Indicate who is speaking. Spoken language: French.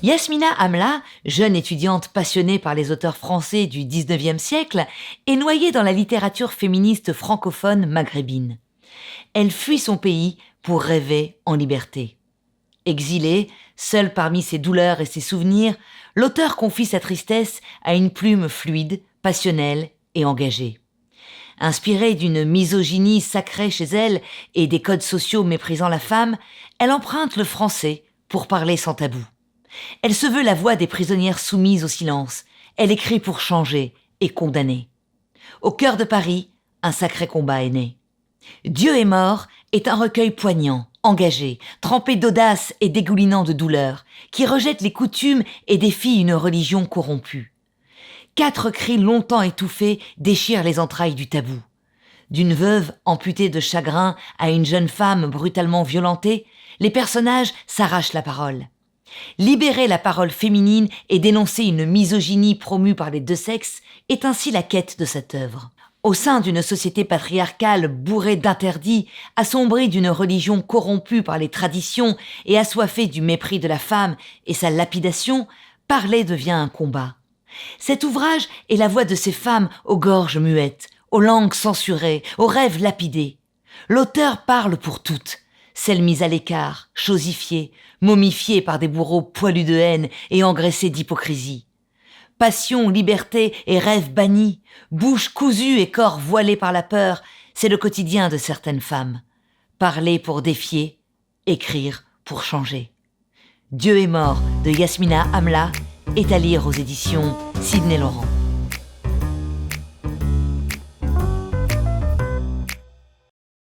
Speaker 1: Yasmina Amla, jeune étudiante passionnée par les auteurs français du XIXe siècle, est noyée dans la littérature féministe francophone maghrébine. Elle fuit son pays pour rêver en liberté. Exilée, seule parmi ses douleurs et ses souvenirs, l'auteur confie sa tristesse à une plume fluide, passionnelle et engagée. Inspirée d'une misogynie sacrée chez elle et des codes sociaux méprisant la femme, elle emprunte le français pour parler sans tabou. Elle se veut la voix des prisonnières soumises au silence. Elle écrit pour changer et condamner. Au cœur de Paris, un sacré combat est né. Dieu est mort est un recueil poignant, engagé, trempé d'audace et dégoulinant de douleur, qui rejette les coutumes et défie une religion corrompue. 4 cris longtemps étouffés déchirent les entrailles du tabou. D'une veuve amputée de chagrin à une jeune femme brutalement violentée, les personnages s'arrachent la parole. Libérer la parole féminine et dénoncer une misogynie promue par les deux sexes est ainsi la quête de cette œuvre. Au sein d'une société patriarcale bourrée d'interdits, assombrie d'une religion corrompue par les traditions et assoiffée du mépris de la femme et sa lapidation, parler devient un combat. Cet ouvrage est la voix de ces femmes aux gorges muettes, aux langues censurées, aux rêves lapidés. L'auteur parle pour toutes, celles mises à l'écart, chosifiées, momifiées par des bourreaux poilus de haine et engraissés d'hypocrisie. Passion, liberté et rêves bannis, bouche cousue et corps voilés par la peur, c'est le quotidien de certaines femmes. Parler pour défier, écrire pour changer. Dieu est mort de Yasmina Amla est à lire aux éditions Sidney Laurent.